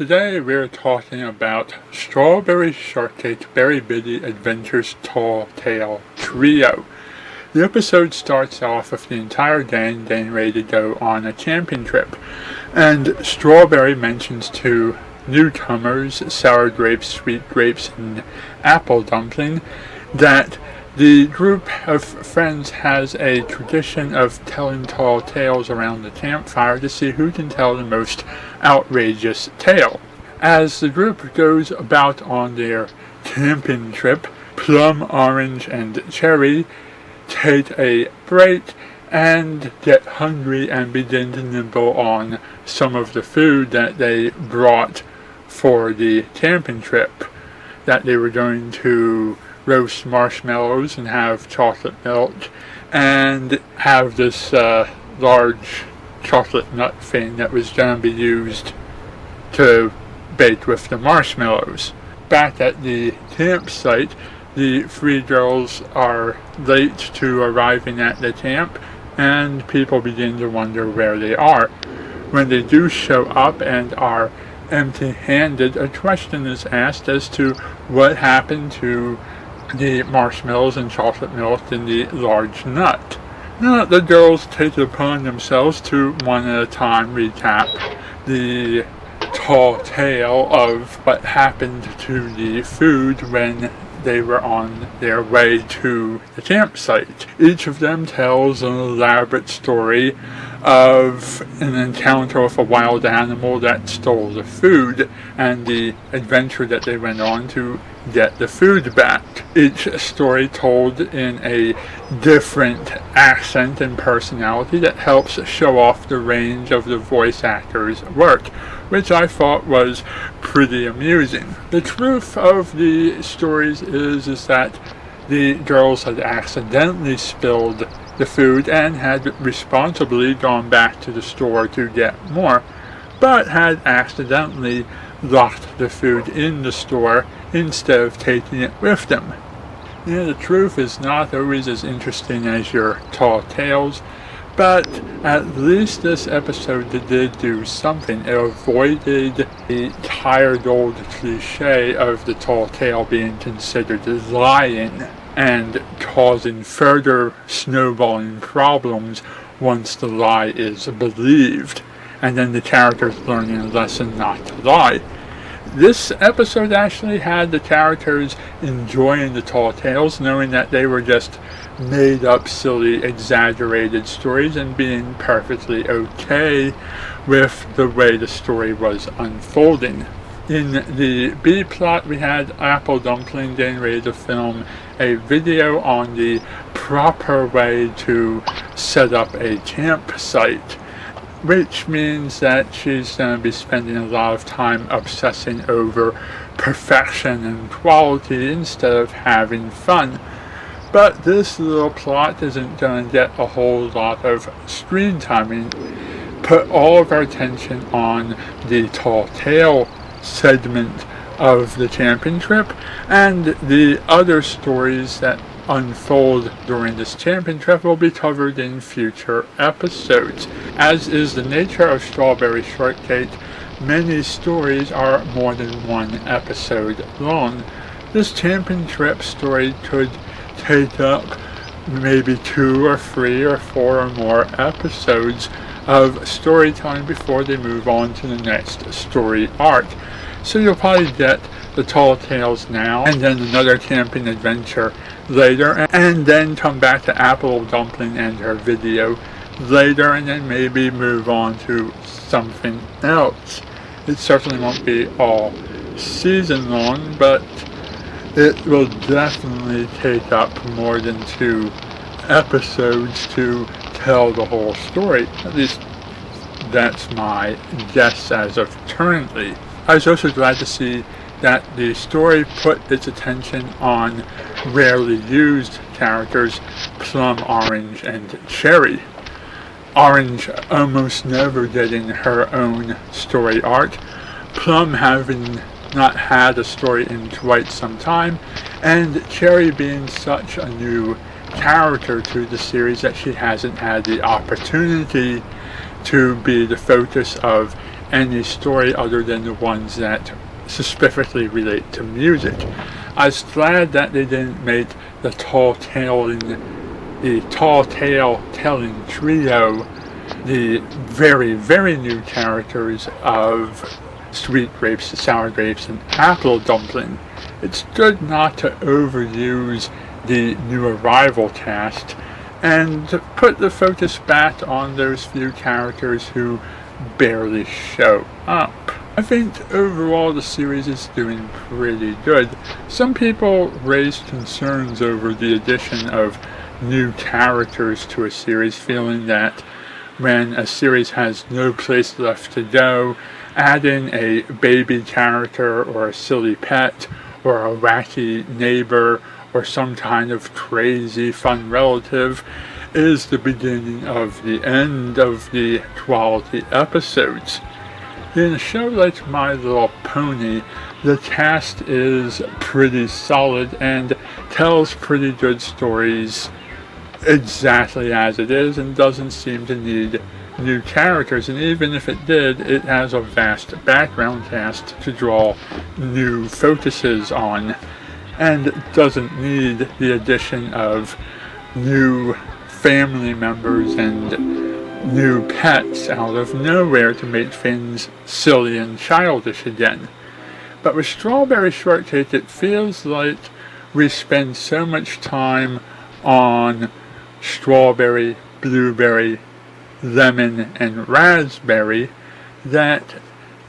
Today we're talking about Strawberry Shortcake Berry Bitty Adventures Tall Tale Trio. The episode starts off with the entire gang getting ready to go on a camping trip, and Strawberry mentions to newcomers, Sour Grapes, Sweet Grapes, and Apple Dumpling, that the group of friends has a tradition of telling tall tales around the campfire to see who can tell the most outrageous tale. As the group goes about on their camping trip, Plum, Orange, and Cherry take a break and get hungry and begin to nibble on some of the food that they brought for the camping trip, that they were going to roast marshmallows and have chocolate milk and have this large chocolate nut thing that was going to be used to bake with the marshmallows. Back at the campsite, the three girls are late to arriving at the camp, and people begin to wonder where they are. When they do show up and are empty-handed, a question is asked as to what happened to the marshmallows and chocolate milk in the large nut. Now the girls take it upon themselves to one at a time recap the tall tale of what happened to the food when they were on their way to the campsite. Each of them tells an elaborate story of an encounter with a wild animal that stole the food and the adventure that they went on to get the food back. Each story told in a different accent and personality that helps show off the range of the voice actor's work, which I thought was pretty amusing. The truth of the stories is that the girls had accidentally spilled the food and had responsibly gone back to the store to get more, but had accidentally locked the food in the store instead of taking it with them. The truth is not always as interesting as your tall tales, but at least this episode did do something. It avoided the tired old cliche of the tall tale being considered lying and causing further snowballing problems once the lie is believed, and then the characters learning a lesson not to lie. This episode actually had the characters enjoying the tall tales, knowing that they were just made up, silly, exaggerated stories and being perfectly okay with the way the story was unfolding. In the B plot, we had Apple Dumpling getting ready to film a video on the proper way to set up a campsite, which means that she's going to be spending a lot of time obsessing over perfection and quality instead of having fun. But this little plot isn't going to get a whole lot of screen time. I mean, put all of our attention on the tall tale segment of the camping trip, and the other stories that unfold during this camping trip will be covered in future episodes. As is the nature of Strawberry Shortcake, many stories are more than one episode long. This camping trip story could take up maybe 2 or 3 or 4 or more episodes of storytelling before they move on to the next story arc. So you'll probably get the tall tales now, and then another camping adventure later, and then come back to Apple Dumpling and her video later, and then maybe move on to something else. It certainly won't be all season long, but it will definitely take up more than 2 episodes to tell the whole story. At least that's my guess as of currently. I was also glad to see that the story put its attention on rarely used characters, Plum, Orange, and Cherry. Orange almost never getting her own story arc, Plum having not had a story in quite some time, and Cherry being such a new character to the series that she hasn't had the opportunity to be the focus of any story other than the ones that specifically relate to music. I was glad that they didn't make the tall tale telling trio the very, very new characters of Sweet Grapes, Sour Grapes, and Apple Dumpling. It's good not to overuse the new arrival cast and to put the focus back on those few characters who barely show up. I think overall the series is doing pretty good. Some people raised concerns over the addition of new characters to a series, feeling that when a series has no place left to go, adding a baby character or a silly pet or a wacky neighbor or some kind of crazy fun relative is the beginning of the end of the quality episodes. In a show like My Little Pony, the cast is pretty solid and tells pretty good stories exactly as it is and doesn't seem to need new characters, and even if it did, it has a vast background cast to draw new focuses on and doesn't need the addition of new family members and new pets out of nowhere to make things silly and childish again. But with Strawberry Shortcake, it feels like we spend so much time on strawberry, blueberry, lemon, and raspberry that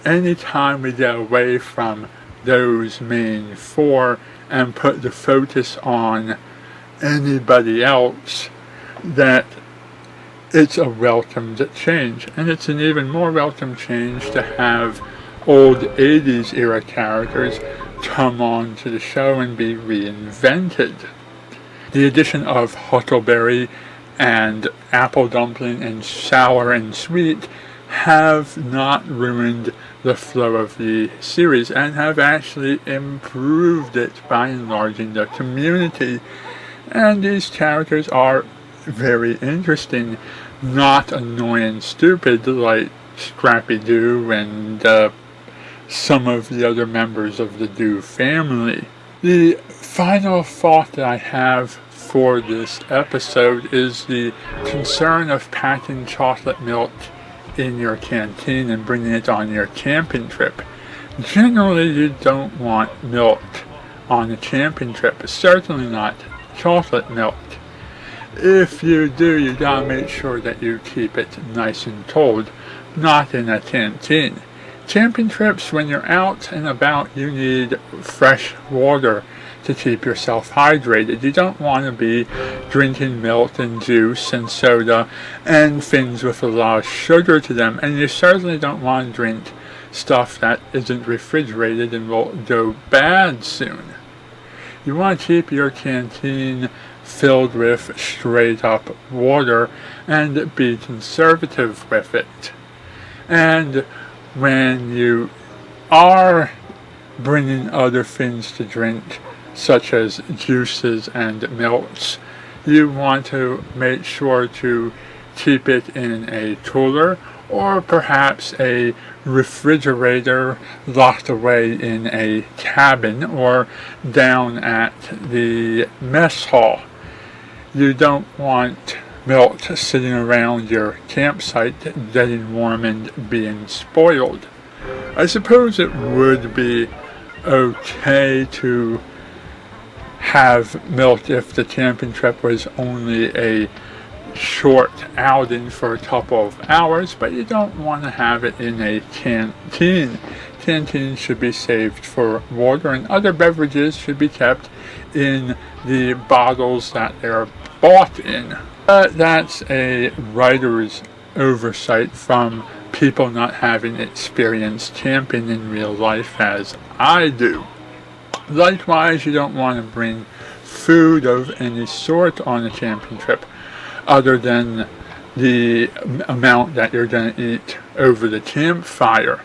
anytime we get away from those main four and put the focus on anybody else, that it's a welcomed change. And it's an even more welcome change to have old 80s era characters come on to the show and be reinvented. The addition of Huckleberry and Apple Dumpling and Sour and Sweet have not ruined the flow of the series and have actually improved it by enlarging the community. And these characters are very interesting, not annoying stupid like Scrappy-Doo and some of the other members of the Doo family. The final thought that I have for this episode is the concern of packing chocolate milk in your canteen and bringing it on your camping trip. Generally, you don't want milk on a camping trip, certainly not chocolate milk. If you do, you gotta make sure that you keep it nice and cold, not in a canteen. Camping trips, when you're out and about, you need fresh water to keep yourself hydrated. You don't want to be drinking milk and juice and soda and things with a lot of sugar to them, and you certainly don't want to drink stuff that isn't refrigerated and will go bad soon. You want to keep your canteen filled with straight up water and be conservative with it. And when you are bringing other things to drink, such as juices and milks, you want to make sure to keep it in a cooler or perhaps a refrigerator locked away in a cabin or down at the mess hall. You don't want milk sitting around your campsite getting warm and being spoiled. I suppose it would be okay to have milk if the camping trip was only a short outing for a couple of hours, but you don't want to have it in a canteen. Canteens should be saved for water, and other beverages should be kept in the bottles that they're bought in. But that's a writer's oversight from people not having experienced camping in real life as I do. Likewise, you don't want to bring food of any sort on a camping trip other than the amount that you're going to eat over the campfire.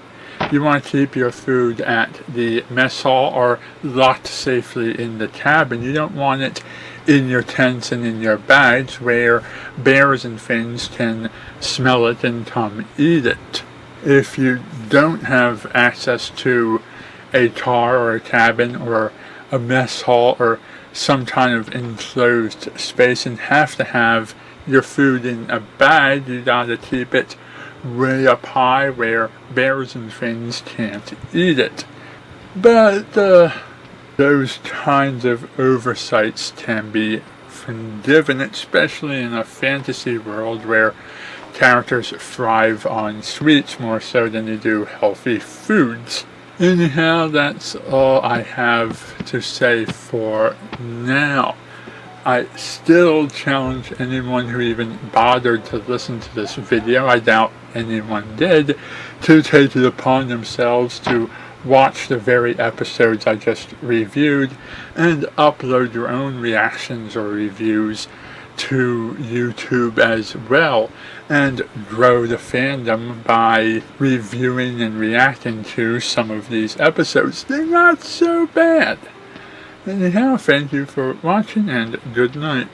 You want to keep your food at the mess hall or locked safely in the cabin. You don't want it in your tents and in your bags where bears and things can smell it and come eat it. If you don't have access to a car or a cabin or a mess hall or some kind of enclosed space and have to have your food in a bag, you gotta keep it way up high where bears and things can't eat it. But those kinds of oversights can be forgiven, especially in a fantasy world where characters thrive on sweets more so than they do healthy foods. Anyhow, that's all I have to say for now. I still challenge anyone who even bothered to listen to this video, I doubt anyone did, to take it upon themselves to watch the very episodes I just reviewed and upload your own reactions or reviews to YouTube as well, and grow the fandom by reviewing and reacting to some of these episodes. They're not so bad. Anyhow, thank you for watching and good night.